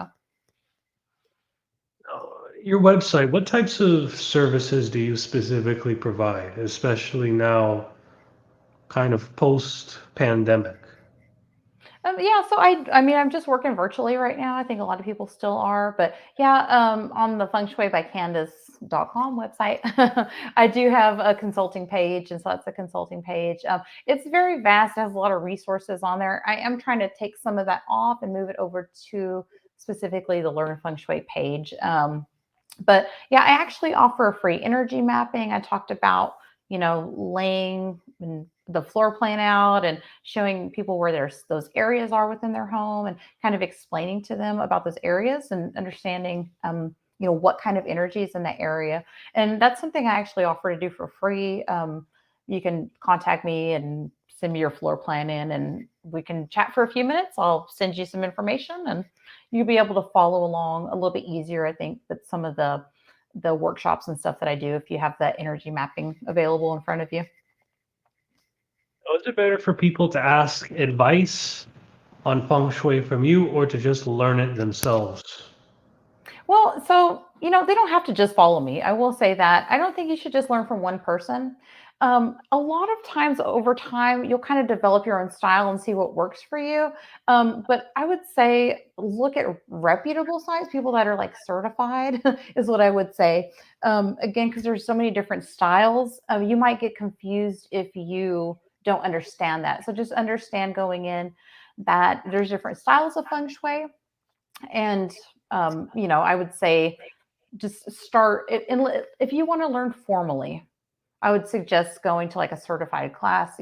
S1: Uh, Your website, what types of services do you specifically provide, especially now, kind of post-pandemic?
S2: Yeah, so I mean, I'm just working virtually right now. I think a lot of people still are, but yeah, on the Feng Shui by Candice.com website, I do have a consulting page, and so that's a consulting page. It's very vast; it has a lot of resources on there. I am trying to take some of that off and move it over to specifically the Learn Feng Shui page. But yeah, I actually offer a free energy mapping. I talked about, laying the floor plan out and showing people where there's those areas are within their home, and kind of explaining to them about those areas and understanding, what kind of energy is in that area. And that's something I actually offer to do for free. You can contact me and send me your floor plan in, and we can chat for a few minutes. I'll send you some information, and you'll be able to follow along a little bit easier, I think, with some of the workshops and stuff that I do if you have that energy mapping available in front of you.
S1: Is it better for people to ask advice on feng shui from you or to just learn it themselves?
S2: Well, so, they don't have to just follow me. I will say that. I don't think you should just learn from one person. A lot of times over time, you'll kind of develop your own style and see what works for you. But I would say look at reputable sites, people that are like certified, is what I would say. Again, because there's so many different styles, you might get confused if you don't understand that. So just understand going in that there's different styles of feng shui, and I would say just start it. And if you want to learn formally, I would suggest going to like a certified class.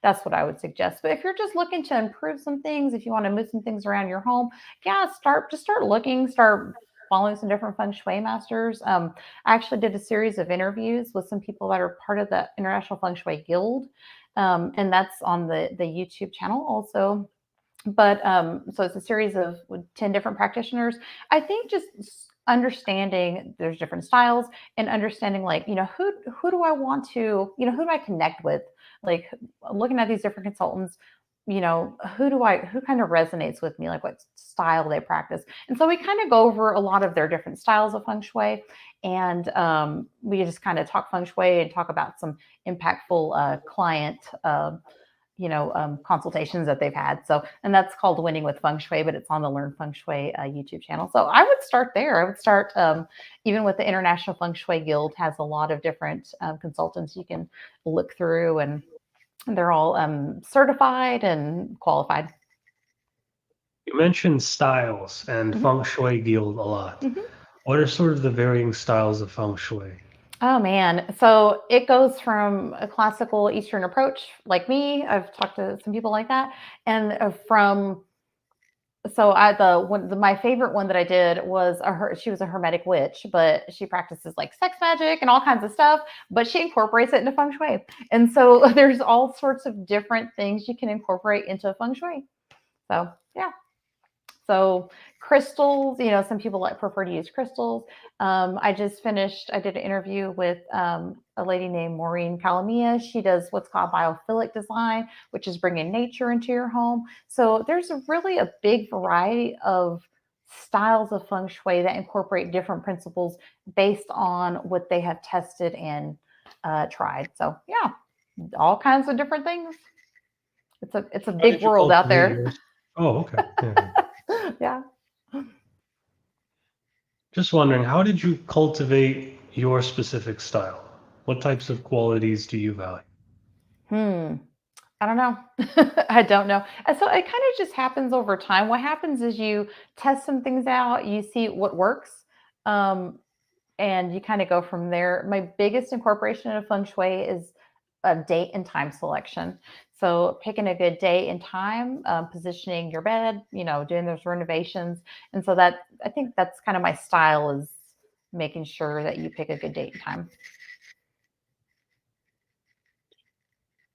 S2: That's what I would suggest. But if you're just looking to improve some things, if you want to move some things around your home, yeah, start looking, start following some different feng shui masters. I actually did a series of interviews with some people that are part of the International Feng Shui Guild, and that's on the YouTube channel also. But so it's a series of 10 different practitioners. I think just understanding there's different styles, and understanding like, who do I want to, who do I connect with? Like looking at these different consultants, who kind of resonates with me, like what style they practice. And so we kind of go over a lot of their different styles of feng shui, and we just kind of talk feng shui and talk about some impactful client consultations that they've had. So, and that's called Winning with Feng Shui, but it's on the Learn Feng Shui YouTube channel. So I would start there. I would start even with the International Feng Shui Guild has a lot of different consultants you can look through, and they're all certified and qualified.
S1: You mentioned styles and
S2: Mhm.
S1: feng shui guild a lot.
S2: Mhm.
S1: What are sort of the varying styles of feng shui?
S2: Oh man. So it goes from a classical Eastern approach, like me. I've talked to some people like that, and from So my favorite one that I did was she was a hermetic witch, but she practices like sex magic and all kinds of stuff, but she incorporates it into feng shui. And so there's all sorts of different things you can incorporate into feng shui. So yeah. So crystals, some people prefer to use crystals. I did an interview with a lady named Maureen Calamia. She does what's called biophilic design, which is bringing nature into your home. So there's really a big variety of styles of feng shui that incorporate different principles based on what they have tested and tried. So yeah, all kinds of different things. It's a
S1: How
S2: big
S1: did you
S2: world out
S1: cultivate
S2: there.
S1: yours? Oh, okay. Yeah.
S2: Yeah.
S1: Just wondering, how did you cultivate your specific style? What types of qualities do you value?
S2: I don't know. I don't know. And so it kind of just happens over time. What happens is you test some things out, you see what works, um, and you kind of go from there. My biggest incorporation of feng shui is a date and time selection. So picking a good date and time, positioning your bed, doing those renovations. And so I think that's kind of my style, is making sure that you pick a good date and time.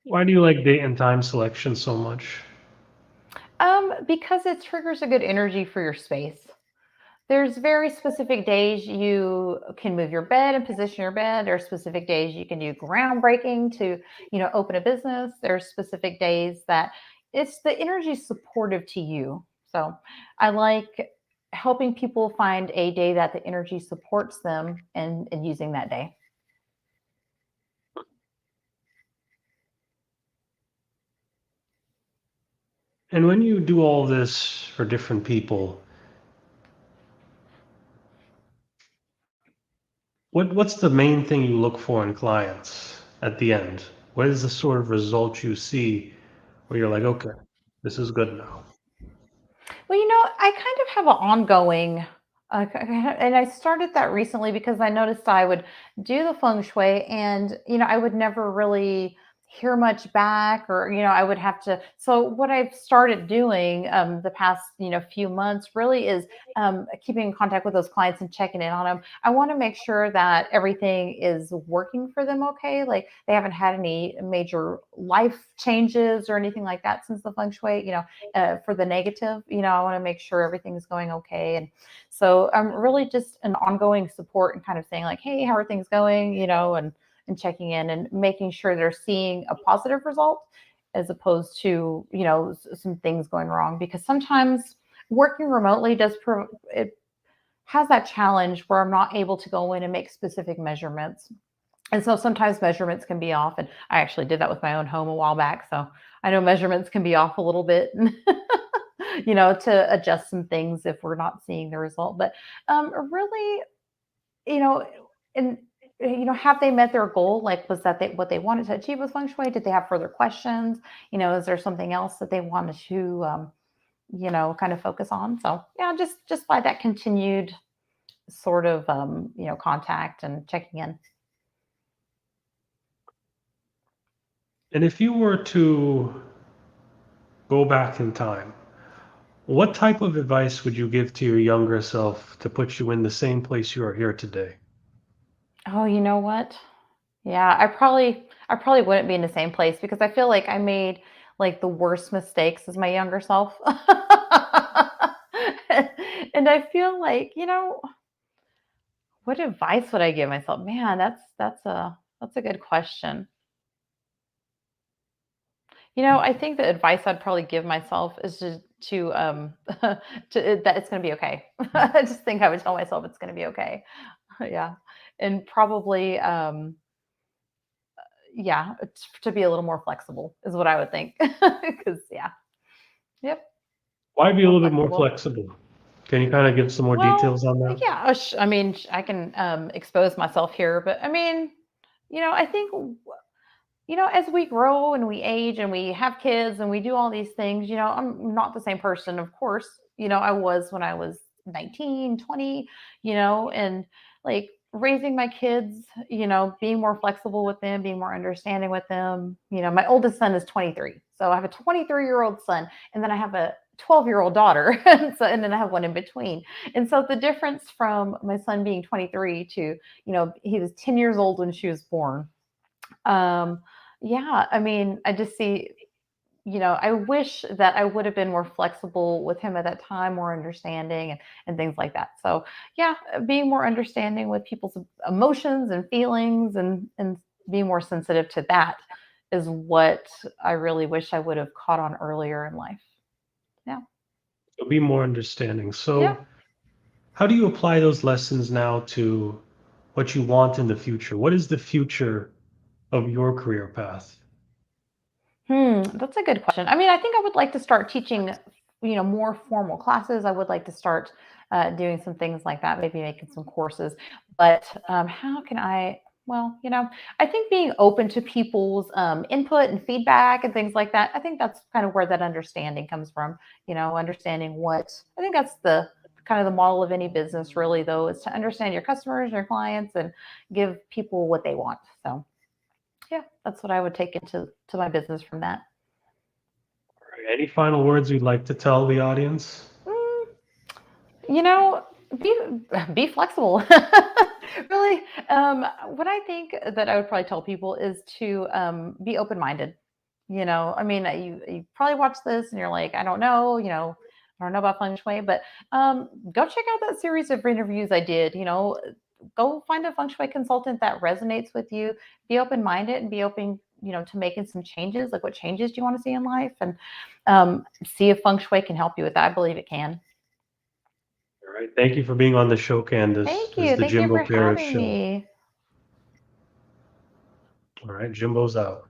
S1: Why do you like date and time selection so much?
S2: Because it triggers a good energy for your space. There's very specific days you can move your bed and position your bed. There are specific days you can do groundbreaking to, open a business. There's specific days that it's the energy supportive to you. So I like helping people find a day that the energy supports them, and using that day.
S1: And when you do all this for different people, what's the main thing you look for in clients at the end? What is the sort of result you see where you're like, okay, this is good now?
S2: Well, I kind of have an ongoing, and I started that recently because I noticed I would do the feng shui, and I would never really hear much back, or I would have to. So what I've started doing the past few months really is keeping in contact with those clients and checking in on them. I want to make sure that everything is working for them okay. Like they haven't had any major life changes or anything like that since the feng shui. For the negative, I want to make sure everything's going okay. And so I'm really just an ongoing support and kind of saying like, hey, how are things going? And checking in and making sure they're seeing a positive result, as opposed to, some things going wrong, because sometimes working remotely it has that challenge where I'm not able to go in and make specific measurements. And so sometimes measurements can be off. And I actually did that with my own home a while back. So I know measurements can be off a little bit, to adjust some things if we're not seeing the result. But really, you know, and have they met their goal? Like, was that what they wanted to achieve with feng shui? Did they have further questions? Is there something else that they wanted to, kind of focus on? So yeah, just by that continued sort of, contact and checking in.
S1: And if you were to go back in time, what type of advice would you give to your younger self to put you in the same place you are here today?
S2: Oh, you know what? Yeah, I probably wouldn't be in the same place, because I feel like I made like the worst mistakes as my younger self. And I feel like, what advice would I give myself? Man, that's a good question. I think the advice I'd probably give myself is to that it's going to be okay. I just think I would tell myself it's going to be okay. Yeah. And probably yeah, to be a little more flexible is what I would think. Because yeah, yep,
S1: Why be a
S2: more
S1: little bit more
S2: flexible.
S1: flexible? Can you kind of give some more
S2: Well,
S1: details on that?
S2: yeah, I mean, I can expose myself here, but I mean, I think as we grow and we age and we have kids and we do all these things, I'm not the same person, of course, I was when I was 19, 20, and like raising my kids, being more flexible with them, being more understanding with them. My oldest son is 23. So I have a 23-year-old son, and then I have a 12-year-old daughter. And then I have one in between. And so the difference from my son being 23 to, he was 10 years old when she was born. Yeah, I mean, I just see, I wish that I would have been more flexible with him at that time, more understanding and things like that. So yeah, being more understanding with people's emotions and feelings and being more sensitive to that is what I really wish I would have caught on earlier in life. Yeah.
S1: So be more understanding.
S2: Yeah.
S1: So how do you apply those lessons now to what you want in the future? What is the future of your career path?
S2: That's a good question. I mean, I think I would like to start teaching, more formal classes. I would like to start doing some things like that, maybe making some courses. But how can I? Well, I think being open to people's input and feedback and things like that. I think that's kind of where that understanding comes from. Understanding what I think that's the kind of the model of any business, really, though, is to understand your customers, your clients, and give people what they want. So yeah, that's what I would take into my business from that.
S1: Any final words you'd like to tell the audience?
S2: Mm, you know, be be flexible. Really, what I think that I would probably tell people is to be open minded. I mean, you probably watch this and you're like, I don't know, I don't know about feng shui, but go check out that series of interviews I did. Go find a feng shui consultant that resonates with you. Be open minded and be open, to making some changes. Like, what changes do you want to see in life? And see if feng shui can help you with that. I believe it can.
S1: All right. Thank you for being on the show, Candice.
S2: Thank
S1: This is
S2: you.
S1: the
S2: Thank you
S1: Jimbo
S2: for
S1: Paris
S2: having
S1: Show.
S2: me.
S1: All right. Jimbo's out.